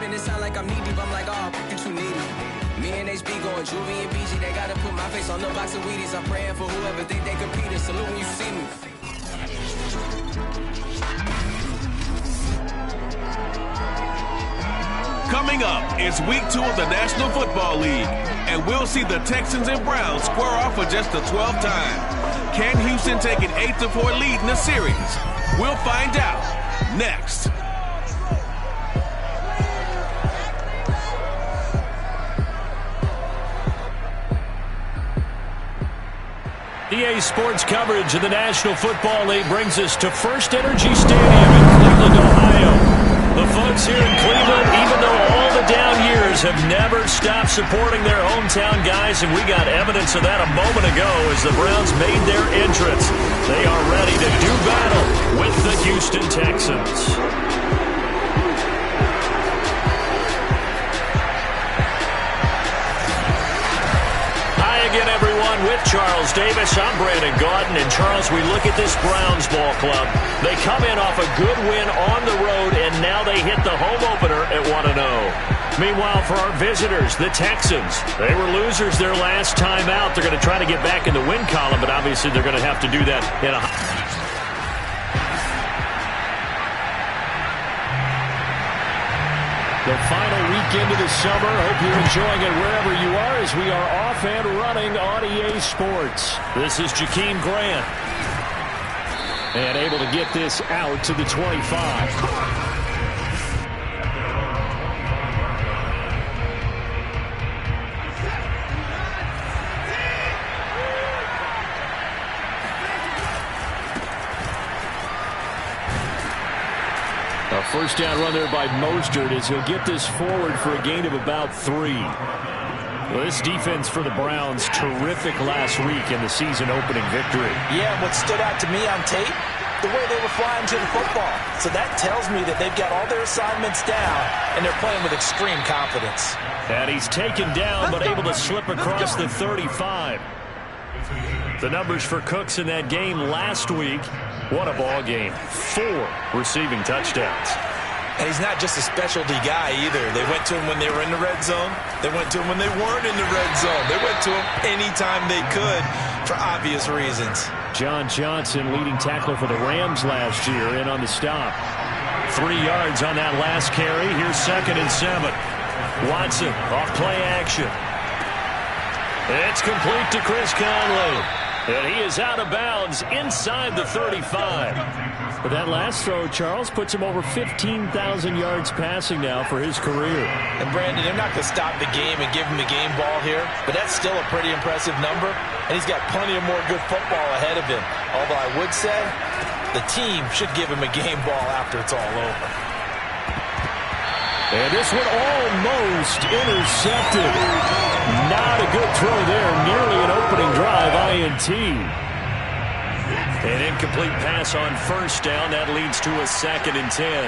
tripping, it sound like I'm knee deep. I'm like, oh, you too needy. Me and HB going Juvie and BG. They gotta put my face on the box of Wheaties. I'm praying for whoever think they compete. Salute when you see me. Coming up is week 2 of the National Football League, and we'll see the Texans and Browns square off for just the 12th time. Can Houston take an 8-4 lead in the series? We'll find out next. EA Sports coverage of the National Football League brings us to First Energy Stadium in Cleveland, Ohio. The folks here in Cleveland, even though all the down years, have never stopped supporting their hometown guys, and we got evidence of that a moment ago as the Browns made their entrance. They are ready to do battle with the Houston Texans. Again, everyone, with Charles Davis, I'm Brandon Gaudin. And Charles, we look at this Browns ball club. They come in off a good win on the road, and now they hit the home opener at 1-0. Meanwhile, for our visitors, the Texans, they were losers their last time out. They're going to try to get back in the win column, but obviously they're going to have to do that in a... The final weekend of the summer. Hope you're enjoying it wherever you are as we are off and running on EA Sports. This is Jakeem Grant. And able to get this out to the 25. A first down run there by Mostert as he'll get this forward for a gain of about 3. Well, this defense for the Browns, terrific last week in the season opening victory. Yeah, what stood out to me on tape, the way they were flying to the football. So that tells me that they've got all their assignments down and they're playing with extreme confidence. And he's taken down but able to slip across the 35. The numbers for Cooks in that game last week. What a ball game. 4 receiving touchdowns. And he's not just a specialty guy either. They went to him when they were in the red zone. They went to him when they weren't in the red zone. They went to him anytime they could for obvious reasons. John Johnson, leading tackler for the Rams last year, in on the stop. 3 yards on that last carry. Here's 2nd and 7. Watson off play action. It's complete to Chris Conley. And he is out of bounds inside the 35. But that last throw, Charles, puts him over 15,000 yards passing now for his career. And Brandon, they're not going to stop the game and give him the game ball here, but that's still a pretty impressive number. And he's got plenty of more good football ahead of him. Although I would say the team should give him a game ball after it's all over. And this one almost intercepted. Not a good throw there. Nearly an opening drive INT. An incomplete pass on first down. That leads to a 2nd and 10.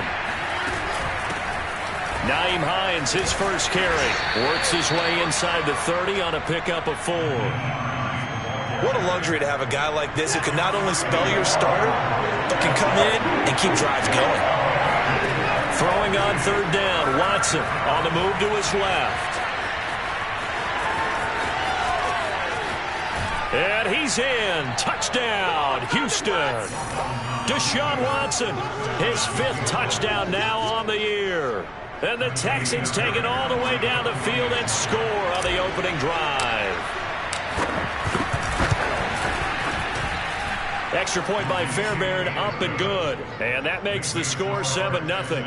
Nyheim Hines, his first carry. Works his way inside the 30 on a pickup of 4. What a luxury to have a guy like this who can not only spell your starter, but can come in and keep drives going. Throwing on 3rd down. Watson on the move to his left. And he's in. Touchdown, Houston. Deshaun Watson, his 5th touchdown now on the year. And the Texans take it all the way down the field and score on the opening drive. Extra point by Fairbairn, up and good. And that makes the score 7-0.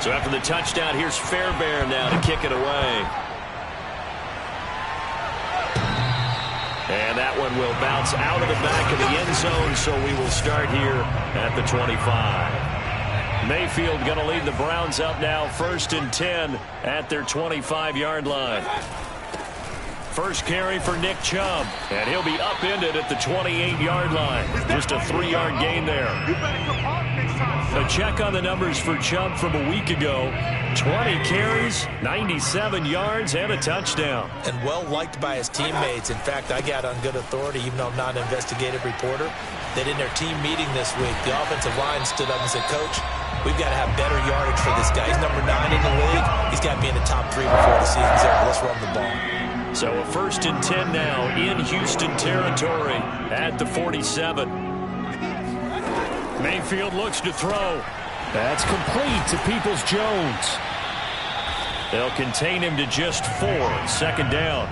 So after the touchdown, here's Fairbairn now to kick it away. And that one will bounce out of the back of the end zone, so we will start here at the 25. Mayfield going to lead the Browns up now, 1st and 10 at their 25-yard line. First carry for Nick Chubb, and he'll be upended at the 28-yard line. Just a 3-yard gain there. A check on the numbers for Chubb from a week ago. 20 carries, 97 yards, and a touchdown. And well liked by his teammates. In fact, I got on good authority, even though I'm not an investigative reporter, that in their team meeting this week, the offensive line stood up and said, Coach, we've got to have better yardage for this guy. He's number 9 in the league. He's got to be in the top 3 before the season's over. Let's run the ball. So a 1st and 10 now in Houston territory at the 47. Mayfield looks to throw. That's complete to Peoples-Jones. They'll contain him to just 4. 2nd down.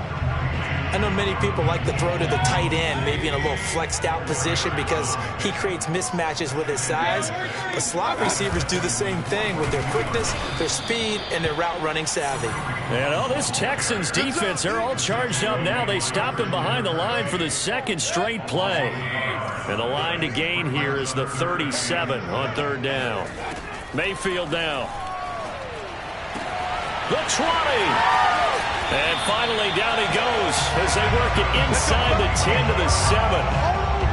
I know many people like to throw to the tight end, maybe in a little flexed out position because he creates mismatches with his size. But slot receivers do the same thing with their quickness, their speed, and their route running savvy. And this Texans defense, they're all charged up now. They stopped him behind the line for the 2nd straight play. And the line to gain here is the 37 on 3rd down. Mayfield now. The 20. And finally, down he goes as they work it inside the 10 to the 7.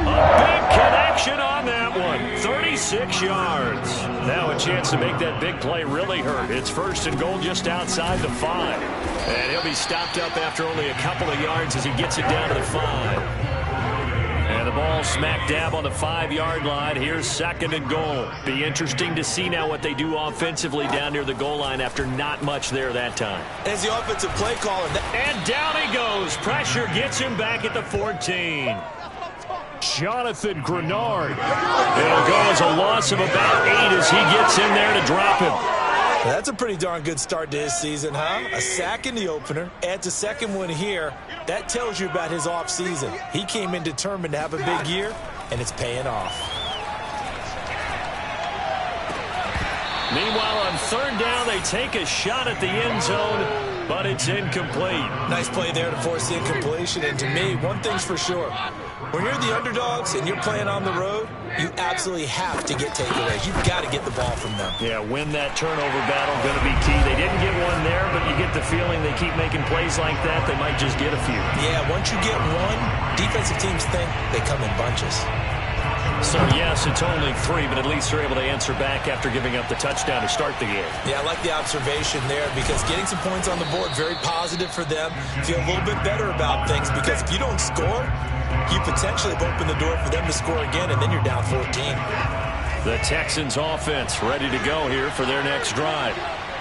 A big connection on that one. 36 yards. Now a chance to make that big play really hurt. It's 1st and goal just outside the 5. And he'll be stopped up after only a couple of yards as he gets it down to the 5. And the ball smack dab on the 5-yard line. Here's 2nd and goal. Be interesting to see now what they do offensively down near the goal line after not much there that time. As the offensive play caller. And down he goes. Pressure gets him back at the 14. Jonathan Grenard. It'll go as a loss of about 8 as he gets in there to drop him. That's a pretty darn good start to his season, huh? A sack in the opener, adds a 2nd one here. That tells you about his offseason. He came in determined to have a big year, and it's paying off. Meanwhile, on 3rd down, they take a shot at the end zone, but it's incomplete. Nice play there to force the incompletion, and to me, one thing's for sure. When you're the underdogs and you're playing on the road, you absolutely have to get takeaways. You've got to get the ball from them. Yeah, win that turnover battle, going to be key. They didn't get one there, but you get the feeling they keep making plays like that, they might just get a few. Yeah, once you get one, defensive teams think they come in bunches. So, yes, it's only 3, but at least they're able to answer back after giving up the touchdown to start the game. Yeah, I like the observation there because getting some points on the board, very positive for them. Feel a little bit better about things because if you don't score, you potentially have opened the door for them to score again, and then you're down 14. The Texans offense ready to go here for their next drive.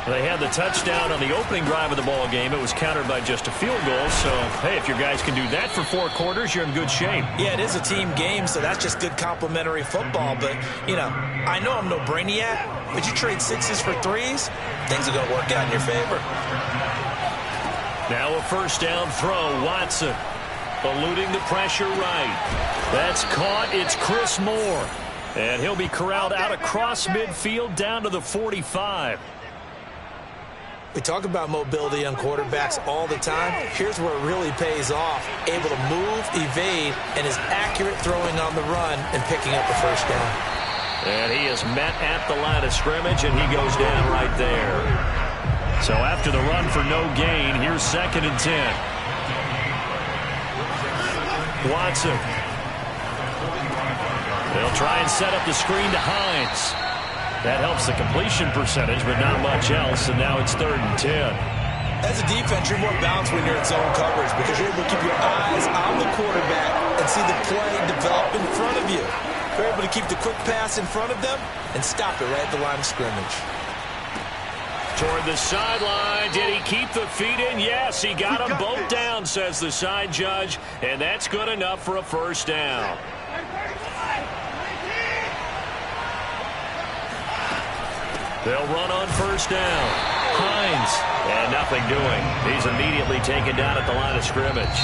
They had the touchdown on the opening drive of the ball game. It was countered by just a field goal. So, hey, if your guys can do that for 4 quarters, you're in good shape. Yeah, it is a team game, so that's just good complimentary football. But, you know, I know I'm no brainiac, but you trade 6s for 3s, things are going to work out in your favor. Now a 1st down throw. Watson eluding the pressure right. That's caught. It's Chris Moore. And he'll be corralled out across midfield down to the 45. We talk about mobility on quarterbacks all the time. Here's where it really pays off. Able to move, evade, and is accurate throwing on the run and picking up a 1st down. And he is met at the line of scrimmage, and he goes down right there. So after the run for no gain, here's 2nd and 10. Watson. They'll try and set up the screen to Hines. That helps the completion percentage, but not much else, and now it's 3rd and 10. As a defense, you're more balanced when you're in zone coverage because you're able to keep your eyes on the quarterback and see the play develop in front of you. You're able to keep the quick pass in front of them and stop it right at the line of scrimmage. Toward the sideline. Did he keep the feet in? Yes, he got them both down, says the side judge, and that's good enough for a 1st down. They'll run on 1st down. Hines, and nothing doing. He's immediately taken down at the line of scrimmage.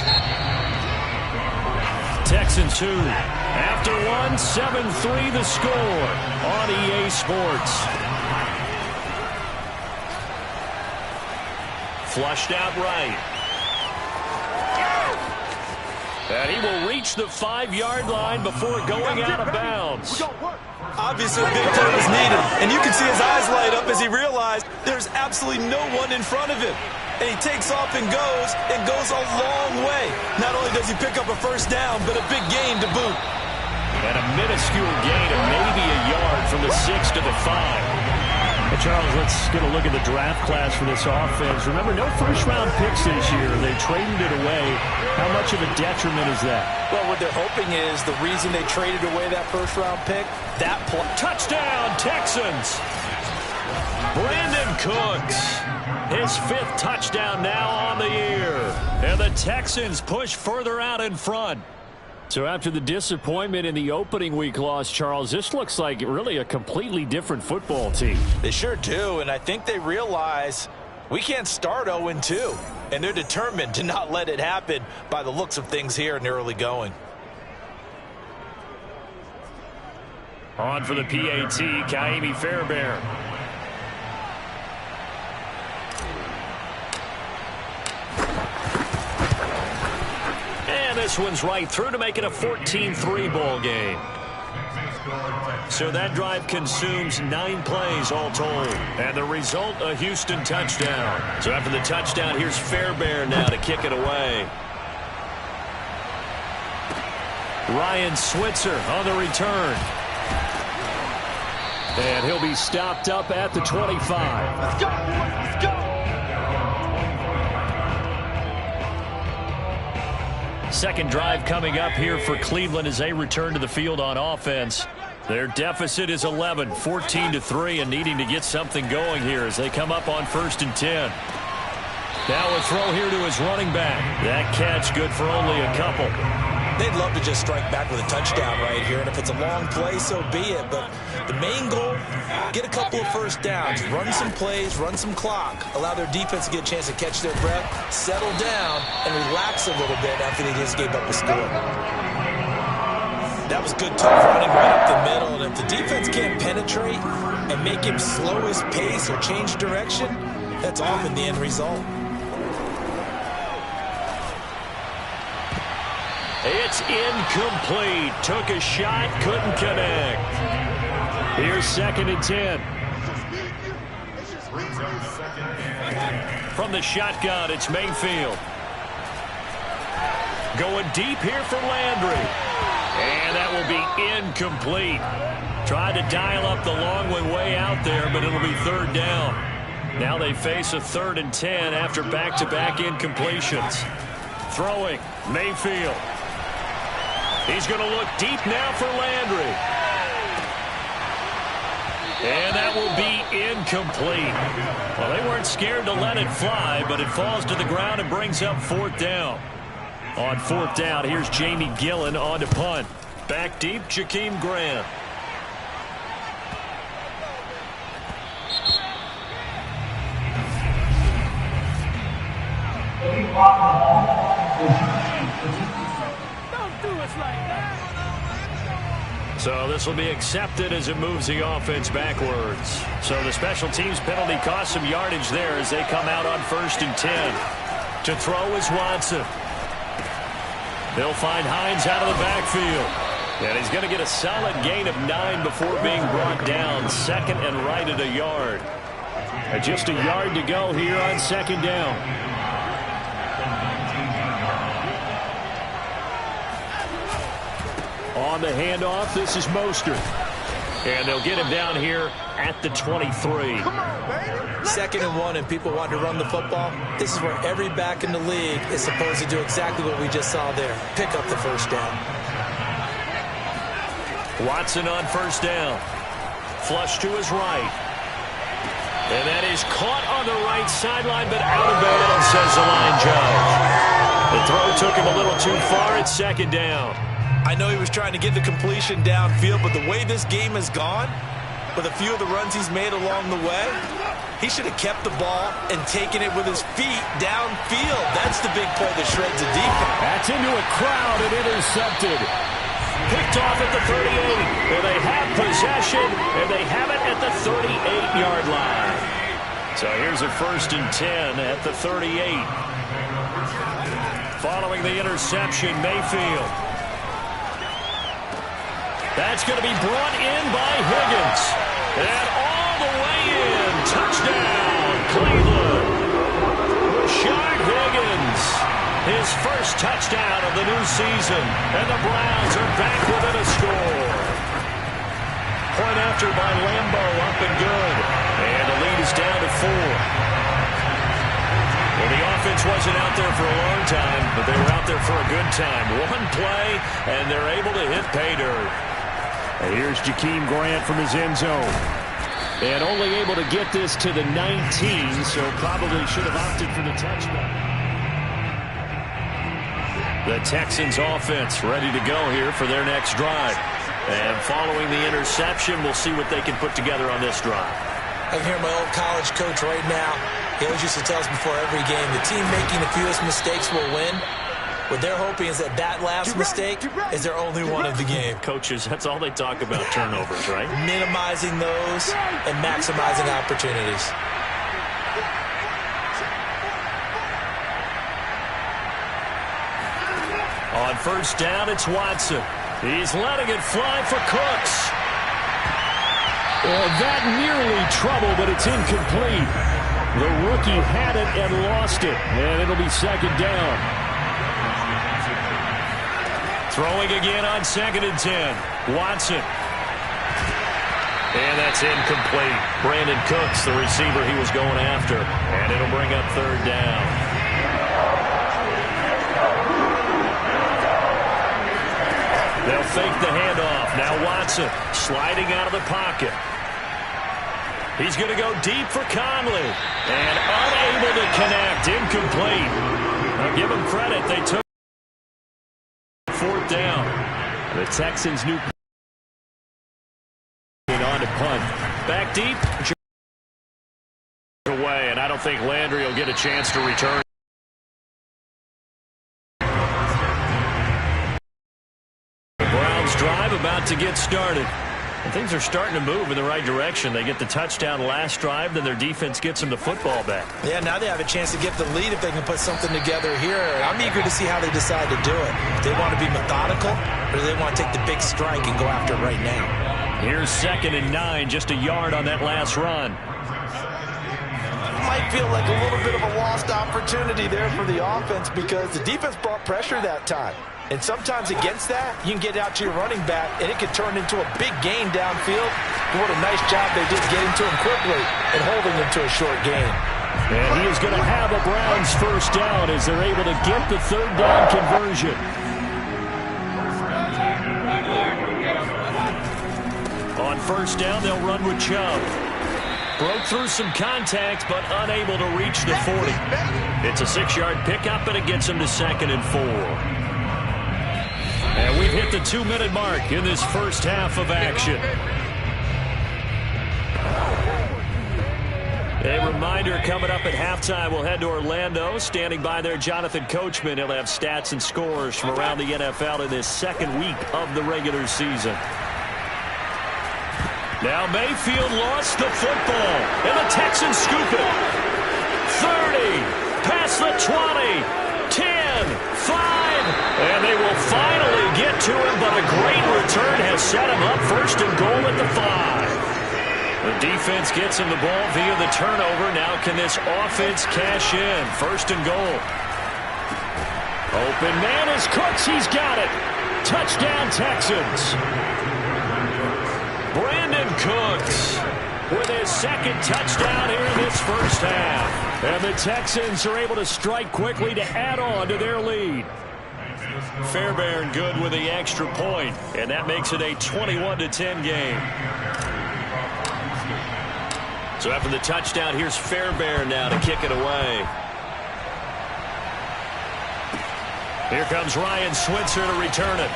Texans 2. After 1, 7-3 the score on EA Sports. Flushed out right. And he will reach the 5-yard line before going out of bounds. Obviously, a big play was needed, and you can see his eyes light up as he realized there's absolutely no one in front of him. And he takes off and goes a long way. Not only does he pick up a 1st down, but a big gain to boot. And a minuscule gain of maybe a yard from the 6 to the 5. Hey, Charles, let's get a look at the draft class for this offense. Remember, no first-round picks this year. They traded it away. How much of a detriment is that? Well, what they're hoping is the reason they traded away that first-round pick, that touchdown, Texans! Brandon Cooks, his 5th touchdown now on the year. And the Texans push further out in front. So after the disappointment in the opening week loss, Charles, this looks like really a completely different football team. They sure do, and I think they realize we can't start 0-2, and they're determined to not let it happen by the looks of things here in the early going. On for the PAT, Kaimi Fairbairn. This one's right through to make it a 14-3 ball game. So that drive consumes 9 plays all told. And the result, a Houston touchdown. So after the touchdown, here's Fairbairn now to kick it away. Ryan Switzer on the return. And he'll be stopped up at the 25. Let's go! Let's go! Second drive coming up here for Cleveland as they return to the field on offense. Their deficit is 11, 14-3, and needing to get something going here as they come up on 1st and 10. Now a throw here to his running back. That catch good for only a couple. They'd love to just strike back with a touchdown right here, and if it's a long play, so be it. But the main goal, get a couple of first downs, run some plays, run some clock, allow their defense to get a chance to catch their breath, settle down, and relax a little bit after they just gave up a score. That was good tough running right up the middle, and if the defense can't penetrate and make him slow his pace or change direction, that's often the end result. It's incomplete. Took a shot, couldn't connect. Here's 2nd and 10. From the shotgun, it's Mayfield. Going deep here for Landry. And that will be incomplete. Tried to dial up the long one way out there, but it'll be 3rd down. Now they face a 3rd and 10 after back-to-back incompletions. Throwing, Mayfield. He's going to look deep now for Landry. And that will be incomplete. Well, they weren't scared to let it fly, but it falls to the ground and brings up 4th down. On 4th down, here's Jamie Gillen on to punt. Back deep, Jakeem Grant. So this will be accepted as it moves the offense backwards. So the special teams penalty cost some yardage there as they come out on 1st and 10. To throw is Watson. They'll find Hines out of the backfield. And he's going to get a solid gain of 9 before being brought down. 2nd and right at a yard. And just a yard to go here on 2nd down. On the handoff, this is Mostert. And they'll get him down here at the 23. 2nd and 1, and people want to run the football. This is where every back in the league is supposed to do exactly what we just saw there. Pick up the 1st down. Watson on 1st down. Flush to his right. And that is caught on the right sideline, but out of bounds, says the line judge. The throw took him a little too far. It's 2nd down. I know he was trying to get the completion downfield, but the way this game has gone, with a few of the runs he's made along the way, he should have kept the ball and taken it with his feet downfield. That's the big play that shreds the defense. That's into a crowd and intercepted. Picked off at the 38. And they have possession, and they have it at the 38-yard line. So here's a 1st and 10 at the 38. Following the interception, Mayfield. That's going to be brought in by Higgins. And all the way in. Touchdown, Cleveland. Rashard Higgins. His first touchdown of the new season. And the Browns are back within a score. Point after by Lambeau, up and good. And 4. Well, the offense wasn't out there for a long time, but they were out there for a good time. One play, and they're able to hit pay dirt. And here's Jakeem Grant from his end zone. And only able to get this to the 19, so probably should have opted for the touchdown. The Texans offense ready to go here for their next drive. And following the interception, we'll see what they can put together on this drive. I can hear my old college coach right now. He always used to tell us before every game, the team making the fewest mistakes will win. What they're hoping is that last mistake is their only one of the game. Coaches, that's all they talk about, turnovers, right? Minimizing those and maximizing opportunities. On first down, it's Watson. He's letting it fly for Cooks. That nearly trouble, but it's incomplete. The rookie had it and lost it, and it'll be second down. Throwing again on 2nd and 10. Watson. And that's incomplete. Brandon Cooks, the receiver he was going after. And it'll bring up 3rd down. They'll fake the handoff. Now Watson sliding out of the pocket. He's going to go deep for Conley. And unable to connect. Incomplete. Now give him credit. They took 4th down. The Texans' new on to punt. Back deep. Away, and I don't think Landry will get a chance to return. The Browns drive about to get started. And things are starting to move in the right direction. They get the touchdown last drive, then their defense gets them the football back. Yeah, now they have a chance to get the lead if they can put something together here. I'm eager to see how they decide to do it. Do they want to be methodical, or do they want to take the big strike and go after it right now? Here's 2nd and 9, just a yard on that last run. Might feel like a little bit of a lost opportunity there for the offense because the defense brought pressure that time. And sometimes against that, you can get out to your running back, and it could turn into a big gain downfield. And what a nice job they did getting to him quickly and holding him to a short gain. And he is going to have a Browns first down as they're able to get the 3rd down conversion. On first down, they'll run with Chubb. Broke through some contact, but unable to reach the 40. It's a 6-yard pickup, and it gets them to 2nd and 4. And we've hit the 2-minute mark in this first half of action. A reminder, coming up at halftime, we'll head to Orlando. Standing by there, Jonathan Coachman. He'll have stats and scores from around the NFL in this 2nd week of the regular season. Now Mayfield lost the football, and the Texans scoop it. 30, past the 20, 10, 5. And they will finally get to him, but a great return has set him up 1st and goal at the 5. The defense gets him the ball via the turnover. Now can this offense cash in? 1st and goal. Open man is Cooks. He's got it. Touchdown, Texans. Brandon Cooks with his 2nd touchdown here in this first half. And the Texans are able to strike quickly to add on to their lead. Fairbairn good with the extra point, and that makes it a 21-10 game. So after the touchdown, here's Fairbairn now to kick it away. Here comes Ryan Switzer to return it.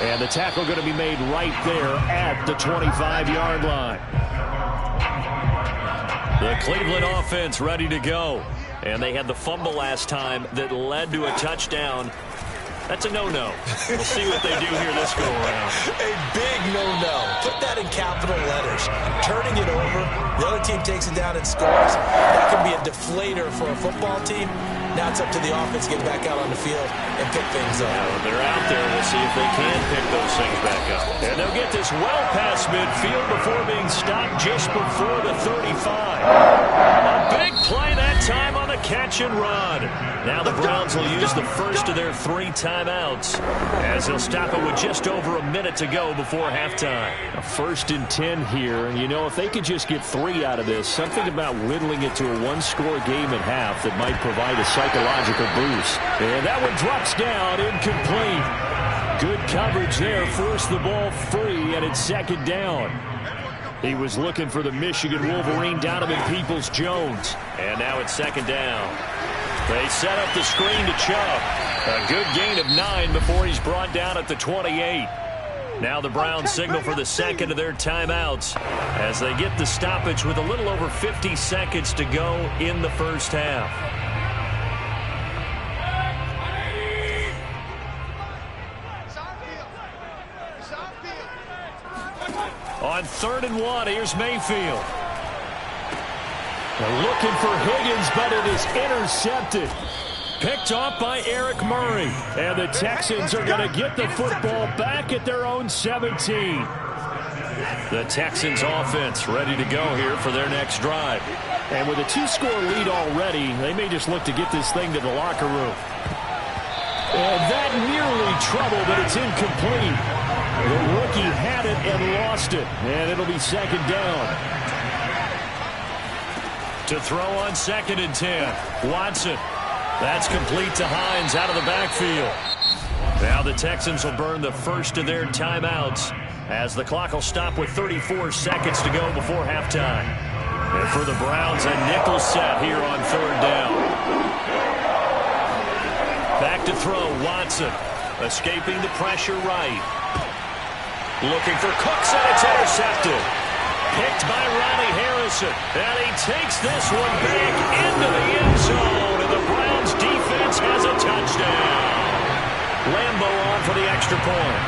And the tackle going to be made right there at the 25-yard line. The Cleveland offense ready to go. And they had the fumble last time that led to a touchdown. That's a no-no. We'll see what they do here this go-around. A big no-no. Put that in capital letters. Turning it over, the other team takes it down and scores. That can be a deflator for a football team. Now it's up to the offense to get back out on the field and pick things up. Now, they're out there. We'll see if they can pick those things back up. And they'll get this well past midfield before being stopped just before the 35. big play that time on the catch and run. Now the Browns will use the first of their 3 timeouts as they'll stop it with just over a minute to go before halftime. A 1st and 10 here. And, you know, if they could just get 3 out of this, something about whittling it to a 1-score game at half that might provide a psychological boost. And that one drops down, incomplete. Good coverage there, forced the ball free, and it's 2nd down. He was looking for the Michigan Wolverine, Donovan Peoples-Jones. And now it's 2nd down. They set up the screen to Chubb. A good gain of 9 before he's brought down at the 28. Now the Browns signal for the 2nd of their timeouts as they get the stoppage with a little over 50 seconds to go in the first half. On 3rd and 1, here's Mayfield. They're looking for Higgins, but it is intercepted. Picked off by Eric Murray. And the Texans are going to get the football back at their own 17. The Texans offense ready to go here for their next drive. And with a 2-score lead already, they may just look to get this thing to the locker room. And that nearly trouble, but it's incomplete. The rookie had it and lost it. And it'll be 2nd down. To throw on 2nd and 10. Watson. That's complete to Hines out of the backfield. Now the Texans will burn the first of their timeouts as the clock will stop with 34 seconds to go before halftime. And for the Browns, a nickel set here on 3rd down. Back to throw, Watson. Escaping the pressure right. Looking for Cooks, and it's intercepted. Picked by Ronnie Harrison. And he takes this one back into the end zone. And the Browns defense has a touchdown. Lambeau on for the extra point.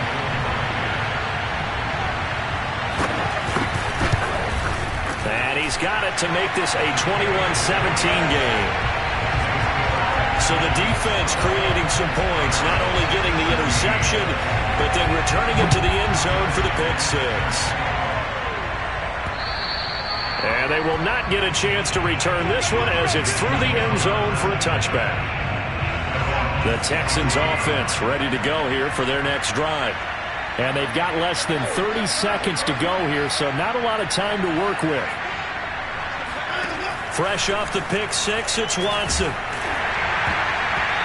And he's got it to make this a 21-17 game. So the defense creating some points, not only getting the interception, but then returning it to the end zone for the pick 6. And they will not get a chance to return this one as it's through the end zone for a touchback. The Texans offense ready to go here for their next drive. And they've got less than 30 seconds to go here, so not a lot of time to work with. Fresh off the pick 6, it's Watson.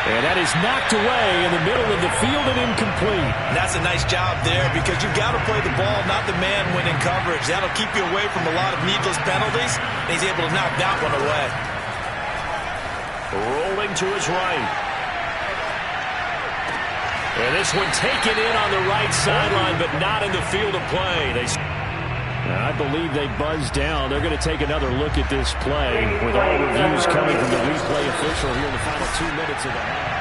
And that is knocked away in the middle of the field and incomplete. And that's a nice job there because you've got to play the ball, not the man when in coverage. That'll keep you away from a lot of needless penalties, and he's able to knock that one away. Rolling to his right. And this one taken in on the right sideline, but not in the field of play. I believe they buzzed down. They're going to take another look at this play with all reviews coming from the replay official here in the final 2 minutes of the half.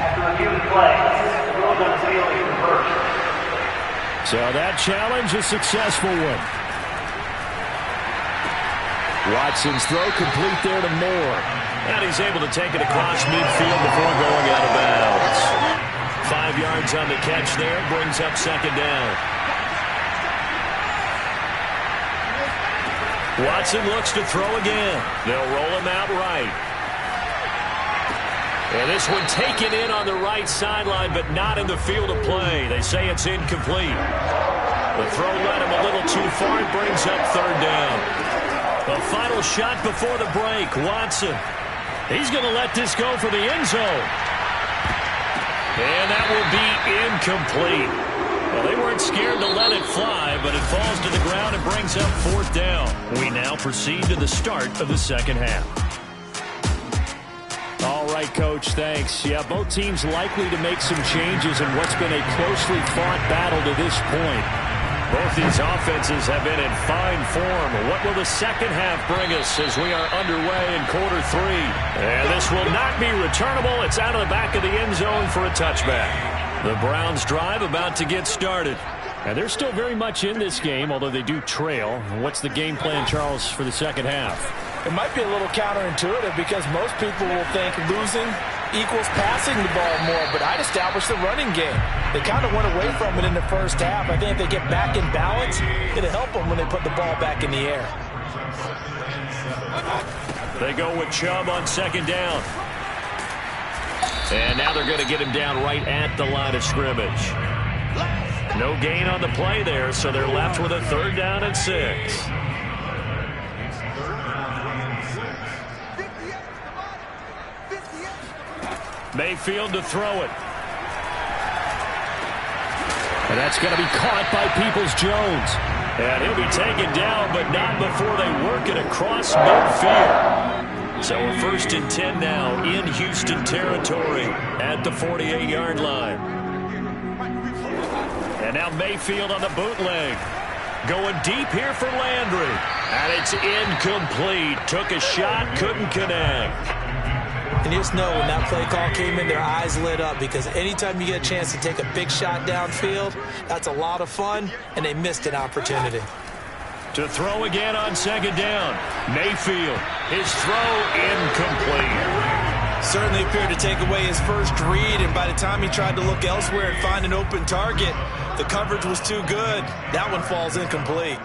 After review of the play, the rules on the field is reversed. So that challenge, a successful one. Watson's throw complete there to Moore. And he's able to take it across midfield before going out of bounds. 5 yards on the catch there, brings up 2nd down. Watson looks to throw again. They'll roll him out right. And this one taken in on the right sideline, but not in the field of play. They say it's incomplete. The throw led him a little too far. It brings up 3rd down. The final shot before the break, Watson. He's going to let this go for the end zone. And that will be incomplete. Well, they weren't scared to let it fly, but it falls to the ground and brings up 4th down. We now proceed to the start of the second half. All right, Coach, thanks. Yeah, both teams likely to make some changes in what's been a closely fought battle to this point. Both these offenses have been in fine form. What will the second half bring us as we are underway in quarter 3? And this will not be returnable. It's out of the back of the end zone for a touchback. The Browns drive about to get started. And they're still very much in this game, although they do trail. What's the game plan, Charles, for the second half? It might be a little counterintuitive because most people will think losing equals passing the ball more, but I'd establish the running game. They kind of went away from it in the first half. I think if they get back in balance, it'll help them when they put the ball back in the air. They go with Chubb on second down. And now they're going to get him down right at the line of scrimmage. No gain on the play there, so they're left with a 3rd down and 6. Mayfield to throw it. And that's going to be caught by Peoples-Jones. And he'll be taken down, but not before they work it across midfield. So a 1st and 10 now in Houston territory at the 48-yard line. And now Mayfield on the bootleg. Going deep here for Landry. And it's incomplete. Took a shot, couldn't connect. And you just know when that play call came in, their eyes lit up, because anytime you get a chance to take a big shot downfield, that's a lot of fun, and they missed an opportunity. To throw again on second down. Mayfield, his throw incomplete. Certainly appeared to take away his first read, and by the time he tried to look elsewhere and find an open target, the coverage was too good. That one falls incomplete.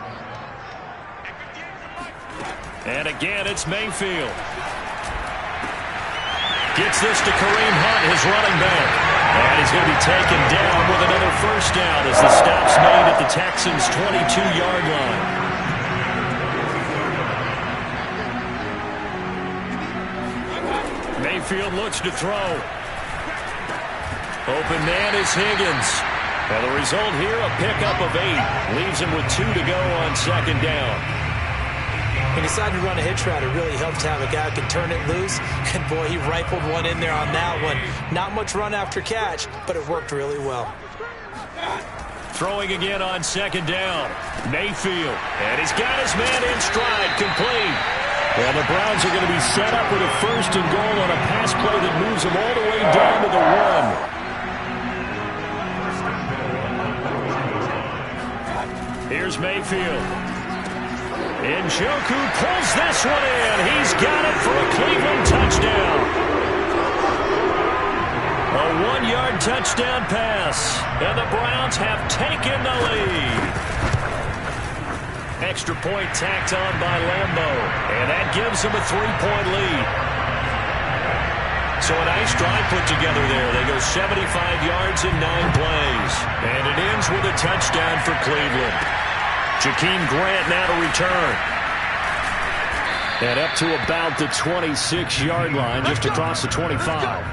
And again, it's Mayfield. Gets this to Kareem Hunt, his running back. And he's going to be taken down with another 1st down as the stop's made at the Texans' 22-yard line. Mayfield looks to throw. Open man is Higgins. And the result here, a pickup of 8. Leaves him with 2 to go on second down. He decided to run a hitch route. It really helps to have a guy who can turn it loose. And boy, he rifled one in there on that one. Not much run after catch, but it worked really well. Throwing again on second down. Mayfield. And he's got his man in stride, complete. And the Browns are going to be set up with a 1st and goal on a pass play that moves them all the way down to the 1. Here's Mayfield. Njoku pulls this one in. He's got it for a Cleveland touchdown. A 1-yard touchdown pass. And the Browns have taken the lead. Extra point tacked on by Lambeau. And that gives them a 3-point lead. So a nice drive put together there. They go 75 yards in 9 plays. And it ends with a touchdown for Cleveland. Jakeem Grant now to return. And up to about the 26-yard line, just across the 25.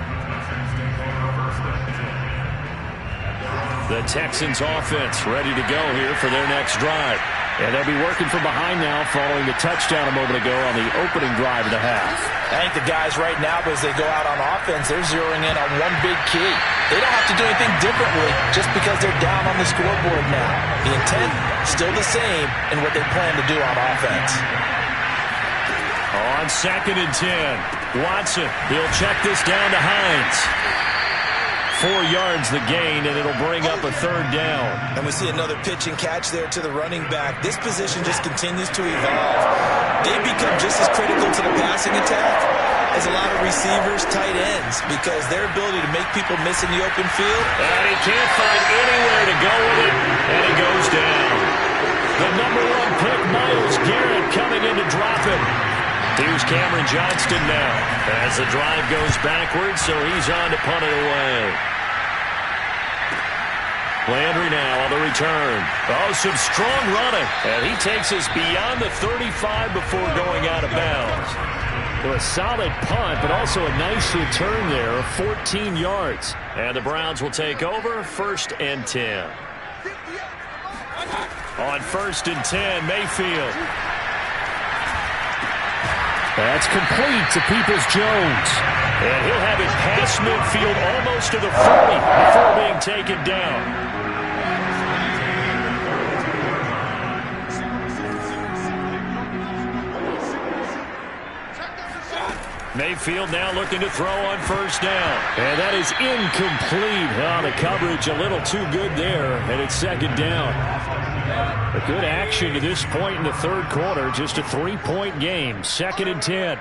The Texans offense ready to go here for their next drive. And they'll be working from behind now following the touchdown a moment ago on the opening drive of the half. I think the guys right now, as they go out on offense, they're zeroing in on one big key. They don't have to do anything differently just because they're down on the scoreboard now. The intent, still the same in what they plan to do on offense. On 2nd and 10, Watson, he'll check this down to Hines. 4 yards the gain, and it'll bring up a 3rd down. And we see another pitch and catch there to the running back. This position just continues to evolve. They become just as critical to the passing attack as a lot of receivers, tight ends, because their ability to make people miss in the open field. And he can't find anywhere to go with it, and he goes down. The number 1 pick, Myles Garrett, coming in to drop him. Here's Cameron Johnston now as the drive goes backwards, so he's on to punt it away. Landry now on the return. Oh, some strong running. And he takes us beyond the 35 before going out of bounds. So a solid punt, but also a nice return there of 14 yards. And the Browns will take over 1st and 10. On 1st and 10, Mayfield. That's complete to Peoples-Jones. And he'll have it past midfield almost to the 40 before being taken down. Mayfield now looking to throw on 1st down. And that is incomplete. Oh, the coverage a little too good there, and it's 2nd down. A good action to this point in the 3rd quarter. Just a 3-point game. 2nd and 10.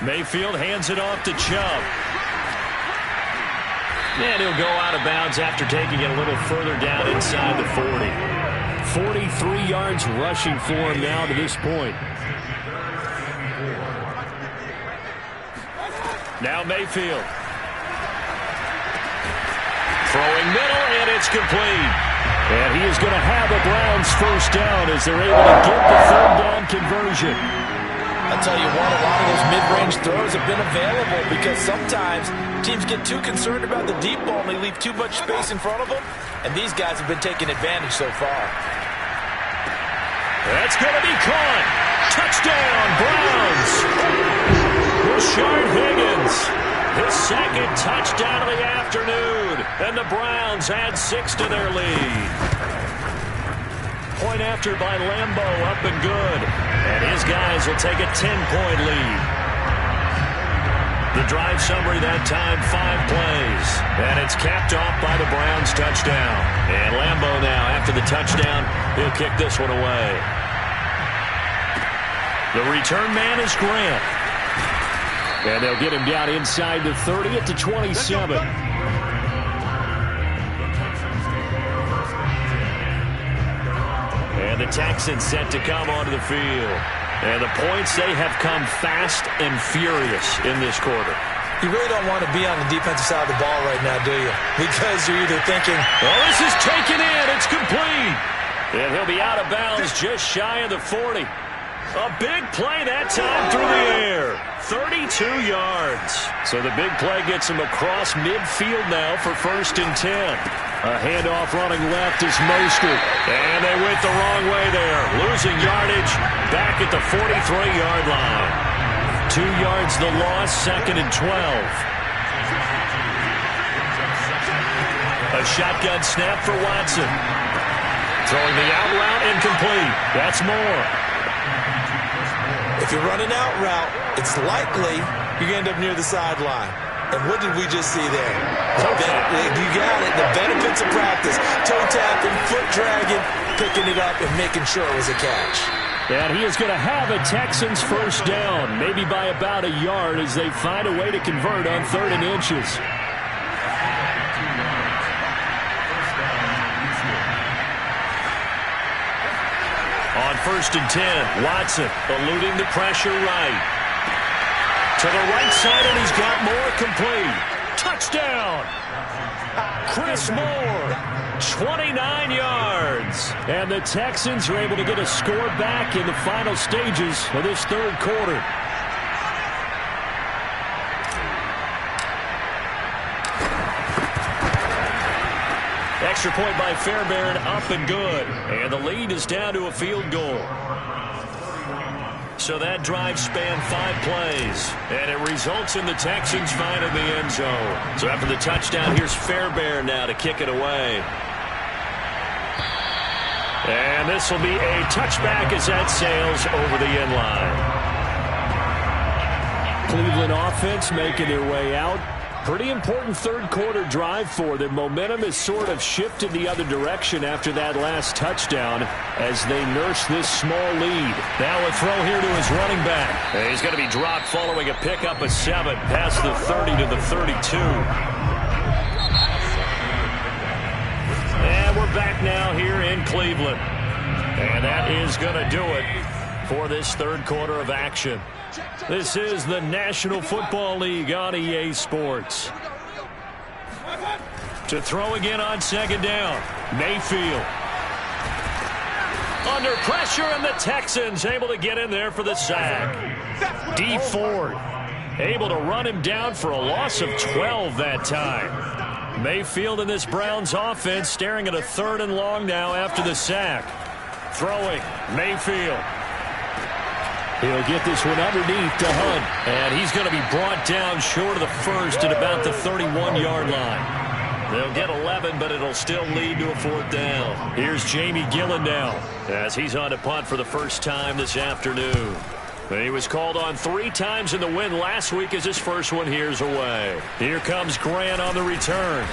Mayfield hands it off to Chubb. And he'll go out of bounds after taking it a little further down inside the 40. 43 yards rushing for him now to this point. Now Mayfield. Throwing middle, and it's complete. And he is going to have a Browns first down as they're able to get the third down conversion. I'll tell you what, a lot of those mid-range throws have been available because sometimes teams get too concerned about the deep ball and they leave too much space in front of them, and these guys have been taking advantage so far. That's going to be caught. Touchdown, Browns. Rashard Higgins, his second touchdown of the afternoon, and the Browns add 6 to their lead. Point after by Lambo, up and good. And his guys will take a 10-point lead. The drive summary that time, 5 plays. And it's capped off by the Browns touchdown. And Lambo now, after the touchdown, he'll kick this one away. The return man is Grant. And they'll get him down inside the 30 at the 27. And the Texans set to come onto the field. And the points, they have come fast and furious in this quarter. You really don't want to be on the defensive side of the ball right now, do you? Because you're either thinking, oh, this is taken in. It's complete. And he'll be out of bounds just shy of the 40. A big play that time through the air. 32 yards. So the big play gets him across midfield now for 1st and 10. A handoff running left is Mostert. And they went the wrong way there. Losing yardage back at the 43-yard line. 2 yards the loss, 2nd and 12. A shotgun snap for Watson. Throwing the out route incomplete. That's Moore. if you're running out route, it's likely you're going to end up near the sideline. And what did we just see there? You got it. The benefits of practice. Toe tapping, foot dragging, picking it up, and making sure it was a catch. And he is going to have a Texans first down, maybe by about a yard as they find a way to convert on 3rd and inches. On 1st and 10, Watson eluding the pressure right. To the right side, and he's got Moore complete. Touchdown! Chris Moore, 29 yards. And the Texans are able to get a score back in the final stages of this 3rd quarter. Extra point by Fairbairn, up and good. And the lead is down to a field goal. So that drive spanned 5 plays, and it results in the Texans finding the end zone. So after the touchdown, here's Fairbairn now to kick it away. And this will be a touchback as that sails over the end line. Cleveland offense making their way out. Pretty important 3rd quarter drive for them. Momentum has sort of shifted the other direction after that last touchdown as they nurse this small lead. Now a throw here to his running back. And he's going to be dropped following a pickup of 7 past the 30 to the 32. And we're back now here in Cleveland. And that is going to do it for this 3rd quarter of action. This is the National Football League on EA Sports. To throw again on 2nd down, Mayfield. Under pressure, and the Texans able to get in there for the sack. D. Ford able to run him down for a loss of 12 that time. Mayfield and this Browns offense staring at a 3rd and long now after the sack. Throwing, Mayfield. He'll get this one underneath to Hunt. And he's going to be brought down short of the 1st at about the 31-yard line. They'll get 11, but it'll still lead to a 4th down. Here's Jamie Gillen now as he's on to punt for the first time this afternoon. He was called on 3 times in the win last week as his first one here's away. Here comes Grant on the return.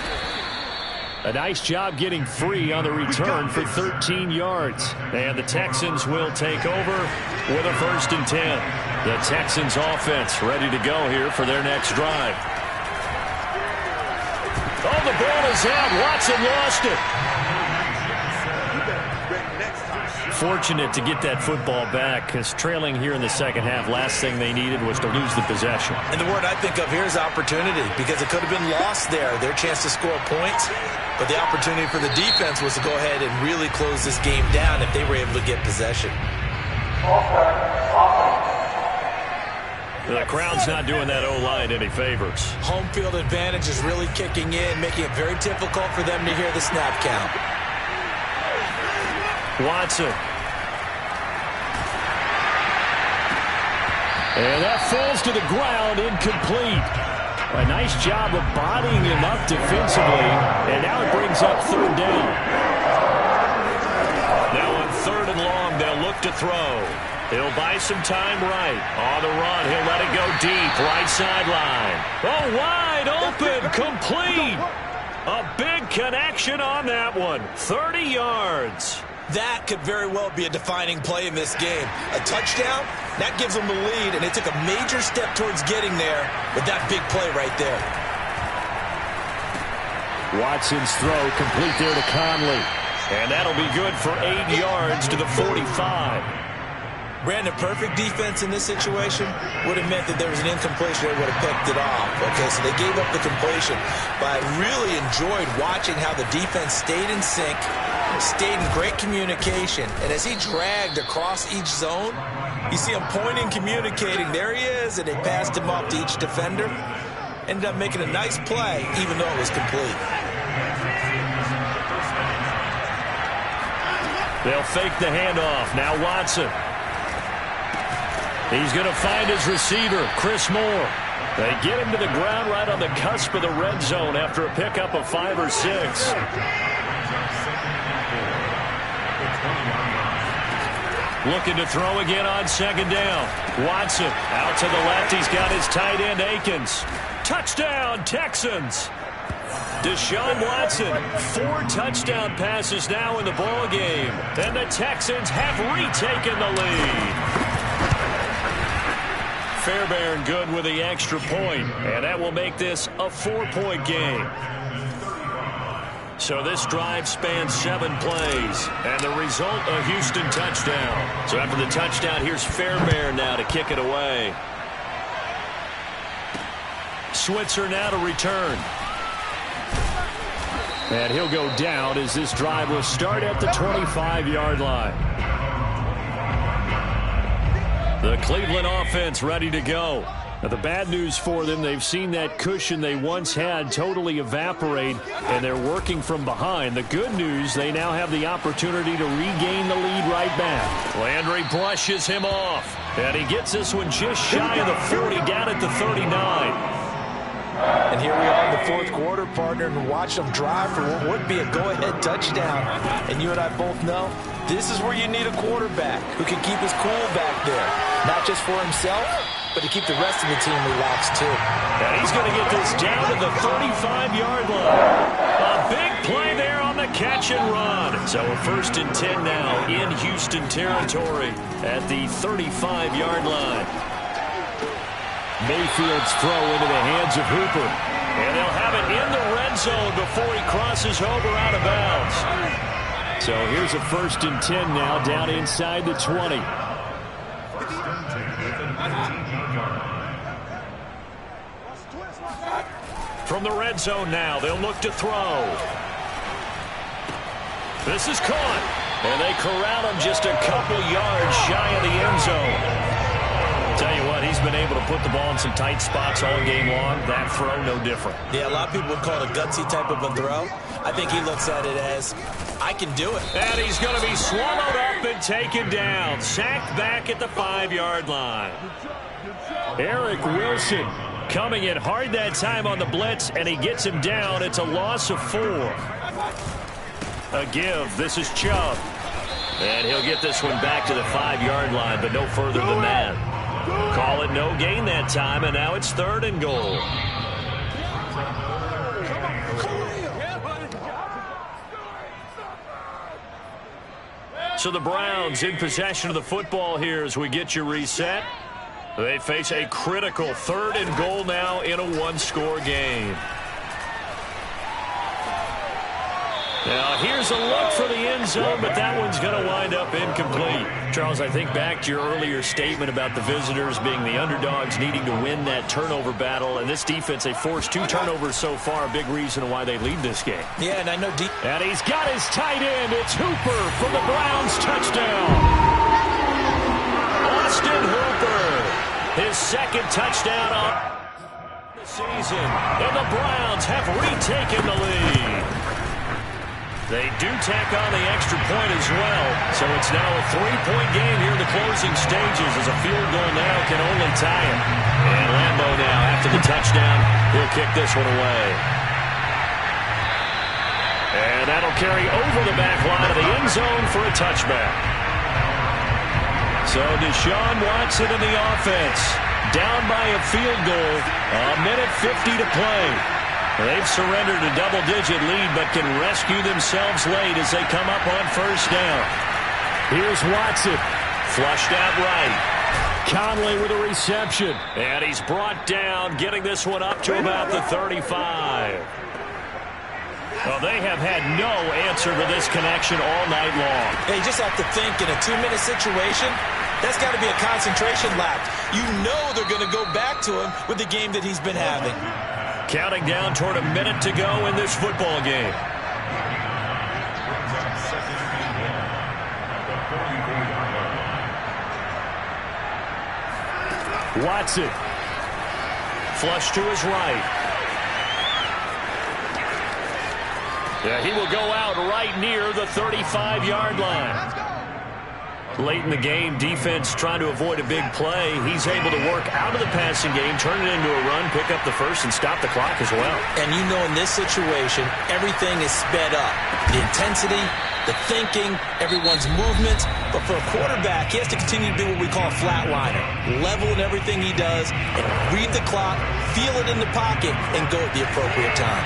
A nice job getting free on the return for 13 yards. And the Texans will take over with a 1st and 10. The Texans offense ready to go here for their next drive. Oh, the ball is out. Watson lost it. Fortunate to get that football back, because trailing here in the second half, last thing they needed was to lose the possession. And the word I think of here is opportunity, because it could have been lost there, their chance to score points. But the opportunity for the defense was to go ahead and really close this game down if they were able to get possession. The crowd's not doing that O-line any favors. Home field advantage is really kicking in, making it very difficult for them to hear the snap count. Watson. And that falls to the ground, incomplete. A nice job of bodying him up defensively, and now it brings up third down. Now on third and long, they'll look to throw. He'll buy some time right. On the run, he'll let it go deep, right sideline. Oh, wide open, complete. A big connection on that one. 30 yards. That could very well be a defining play in this game. A touchdown, that gives them the lead, and they took a major step towards getting there with that big play right there. Watson's throw complete there to Conley. And that'll be good for 8 yards to the 45. Brandon, perfect defense in this situation would have meant that there was an incompletion. They would have picked it off. Okay, so they gave up the completion. But I really enjoyed watching how the defense stayed in sync, stayed in great communication. And as he dragged across each zone, you see him pointing, communicating. There he is, and they passed him off to each defender. Ended up making a nice play, even though it was complete. They'll fake the handoff. Now Watson. He's going to find his receiver, Chris Moore. They get him to the ground right on the cusp of the red zone after a pickup of 5 or 6. Looking to throw again on second down. Watson out to the left. He's got his tight end, Akins. Touchdown, Texans. Deshaun Watson, 4 touchdown passes now in the ball game. And the Texans have retaken the lead. Fairbairn good with the extra point, and that will make this a 4-point game. So this drive spans 7 plays, and the result, a Houston touchdown. So after the touchdown, here's Fairbairn now to kick it away. Switzer now to return. And he'll go down as this drive will start at the 25-yard line. The Cleveland offense ready to go. Now the bad news for them, they've seen that cushion they once had totally evaporate, and they're working from behind. The good news, they now have the opportunity to regain the lead right back. Landry brushes him off, and he gets this one just shy of the 40, down at the 39. And here we are in the fourth quarter, partner, and watch them drive for what would be a go-ahead touchdown. And you and I both know this is where you need a quarterback who can keep his cool back there. Not just for himself, but to keep the rest of the team relaxed, too. And he's going to get this down to the 35-yard line. A big play there on the catch and run. So a 1st and 10 now in Houston territory at the 35-yard line. Mayfield's throw into the hands of Hooper. And they'll have it in the red zone before he crosses over out of bounds. So here's a 1st and 10 now down inside the 20. From the red zone now, they'll look to throw. This is caught. And they corral him just a couple yards shy of the end zone. Tell you what, he's been able to put the ball in some tight spots all game long. That throw, no different. Yeah, a lot of people would call it a gutsy type of a throw. I think he looks at it as, I can do it. And he's going to be swallowed up and taken down. Sacked back at the 5-yard line. Eric Wilson coming in hard that time on the blitz, and he gets him down. It's a loss of 4. A give. This is Chubb. And he'll get this one back to the 5-yard line, but no further than that. Call it no gain that time, and now it's 3rd and goal. So the Browns in possession of the football here as we get you reset. They face a critical 3rd and goal now in a one-score game. Now, here's a look for the end zone, but that one's going to wind up incomplete. Charles, I think back to your earlier statement about the visitors being the underdogs, needing to win that turnover battle. And this defense, they forced 2 turnovers so far, a big reason why they lead this game. Yeah, and I know and he's got his tight end. It's Hooper for the Browns touchdown. Austin Hooper, his 2nd touchdown of the season. And the Browns have retaken the lead. They do tack on the extra point as well, so it's now a 3-point game here in the closing stages as a field goal now can only tie it. And Lambeau now, after the touchdown, he'll kick this one away. And that'll carry over the back line of the end zone for a touchback. So Deshaun Watson in the offense, down by a field goal, a minute 50 to play. They've surrendered a double-digit lead, but can rescue themselves late as they come up on 1st down. Here's Watson. Flushed out right. Conley with a reception. And he's brought down, getting this one up to about the 35. Well, they have had no answer to this connection all night long. Yeah, you just have to think in a 2-minute situation, that's got to be a concentration lapse. You know they're going to go back to him with the game that he's been having. Counting down toward a minute to go in this football game. Watson. Flush to his right. Yeah, he will go out right near the 35-yard line. Late in the game, defense trying to avoid a big play. He's able to work out of the passing game, turn it into a run, pick up the first, and stop the clock as well. And you know in this situation, everything is sped up. The intensity, the thinking, everyone's movement. But for a quarterback, he has to continue to do what we call a flatliner. Level in everything he does, and read the clock, feel it in the pocket, and go at the appropriate time.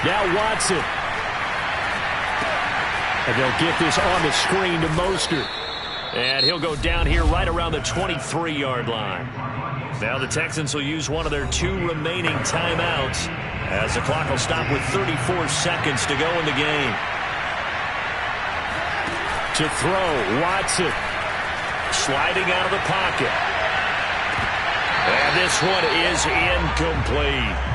Now Watson. And they'll get this on the screen to Mostert. And he'll go down here right around the 23-yard line. Now the Texans will use one of their 2 remaining timeouts as the clock will stop with 34 seconds to go in the game. To throw, Watson. Sliding out of the pocket. And this one is incomplete.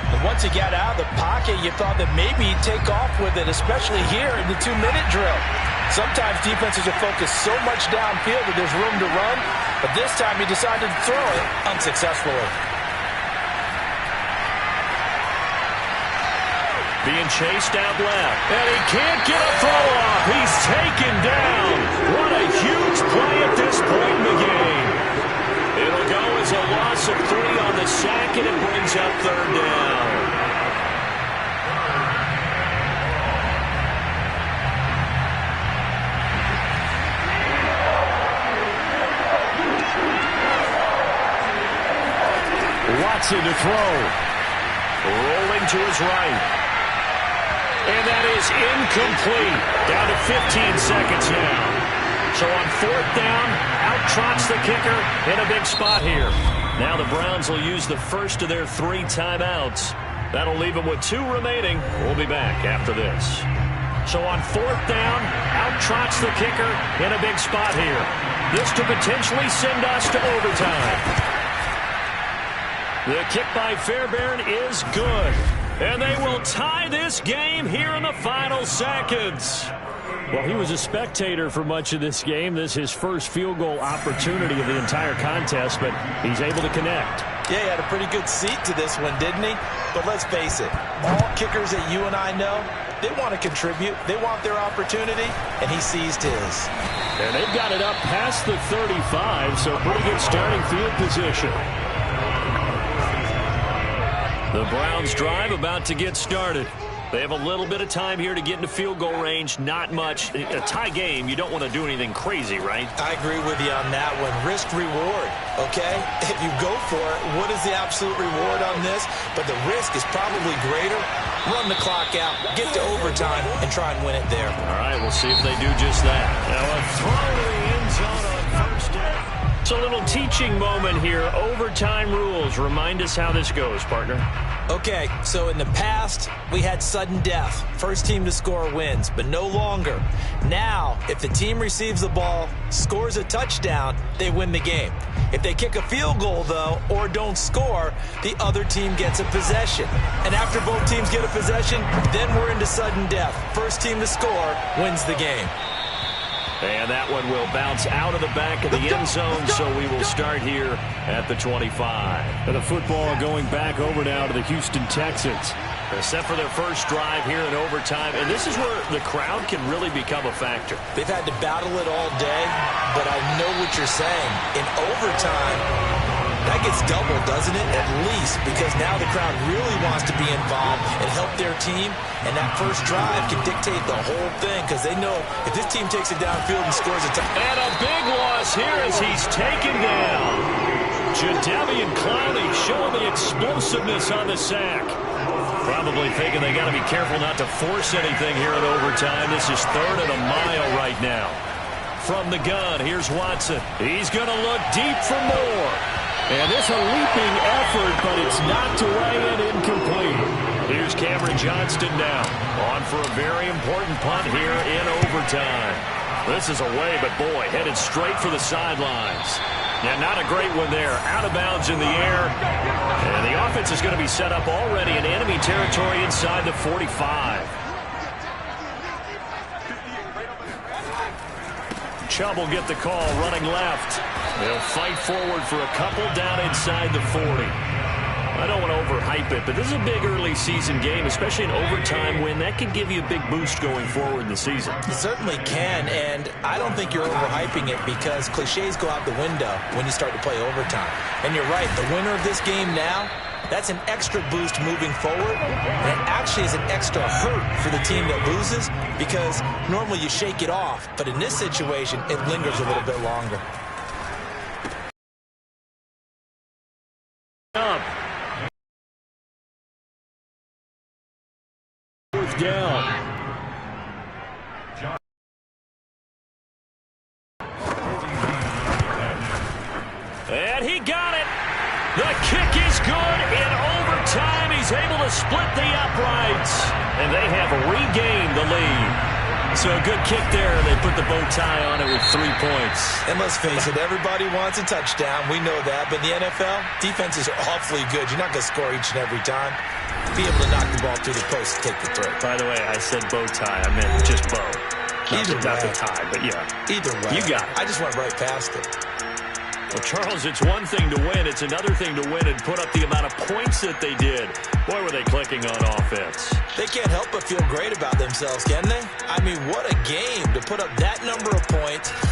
And once he got out of the pocket, you thought that maybe he'd take off with it, especially here in the 2-minute drill. Sometimes defenses are focused so much downfield that there's room to run, but this time he decided to throw it unsuccessfully. Being chased out left, and he can't get a throw off. He's taken down. What a huge play at this point in the game. It'll go as a loss of 3 on the sack, and it brings up 3rd down. Watson to throw. Rolling to his right. And that is incomplete. Down to 15 seconds now. So on 4th down, out trots the kicker in a big spot here. Now the Browns will use the first of their 3 timeouts. That'll leave them with 2 remaining. We'll be back after this. So on 4th down, out trots the kicker in a big spot here. This to potentially send us to overtime. The kick by Fairbairn is good. And they will tie this game here in the final seconds. Well, he was a spectator for much of this game. This is his first field goal opportunity of the entire contest, but he's able to connect. Yeah, he had a pretty good seat to this one, didn't he? But let's face it, all kickers that you and I know, they want to contribute. They want their opportunity, and he seized his. And they've got it up past the 35, so pretty good starting field position. The Browns drive about to get started. They have a little bit of time here to get into field goal range. Not much. A tie game, you don't want to do anything crazy, right? I agree with you on that one. Risk reward, okay? If you go for it, what is the absolute reward on this? But the risk is probably greater. run the clock out, get to overtime, and try and win it there. All right, we'll see if they do just that. Now a throw to the end zone on first down. It's a little teaching moment here. Overtime rules. Remind us how this goes, partner. Okay, so in the past, we had sudden death. First team to score wins, but no longer. Now, if the team receives the ball, scores a touchdown, they win the game. If they kick a field goal, though, or don't score, the other team gets a possession. And after both teams get a possession, then we're into sudden death. First team to score wins the game. And that one will bounce out of the back of the end zone, so we will start here at the 25. And the football going back over now to the Houston Texans. They're set for their first drive here in overtime, and this is where the crowd can really become a factor. They've had to battle it all day, but I know what you're saying. In overtime, that gets doubled, doesn't it? At least, because now the crowd really wants to be involved and help their team, and that first drive can dictate the whole thing, because they know if this team takes it downfield and scores a touchdown. And a big loss here as he's taken down. Jadeveon Clowney showing the explosiveness on the sack. Probably thinking they got to be careful not to force anything here in overtime. This is 3rd and a mile right now. From the gun, here's Watson. He's going to look deep for more. And this a leaping effort, but it's knocked away and incomplete. Here's Cameron Johnston now. On for a very important punt here in overtime. This is away, but boy, headed straight for the sidelines. Yeah, not a great one there. Out of bounds in the air. And the offense is going to be set up already in enemy territory inside the 45. Chubb will get the call running left. They'll fight forward for a couple down inside the 40. I don't want to overhype it, but this is a big early season game, especially an overtime win. That could give you a big boost going forward in the season. It certainly can, and I don't think you're overhyping it because cliches go out the window when you start to play overtime. And you're right, the winner of this game now, that's an extra boost moving forward, and it actually is an extra hurt for the team that loses because normally you shake it off, but in this situation, it lingers a little bit longer. Down. And he got it. The kick is good in overtime. He's able to split the uprights. And they have regained the lead. So a good kick there. They put the bow tie on it with 3 points. And let's face it, everybody wants a touchdown. We know that. But in the NFL, defenses are awfully good. You're not going to score each and every time. Be able to knock the ball through the post and take the throw. By the way, I said bow tie. I meant just bow. Not the tie, but yeah. Either way. You got it. I just went right past it. Well, Charles, it's one thing to win. It's another thing to win and put up the amount of points that they did. Boy, were they clicking on offense. They can't help but feel great about themselves, can they? I mean, what a game to put up that number of points.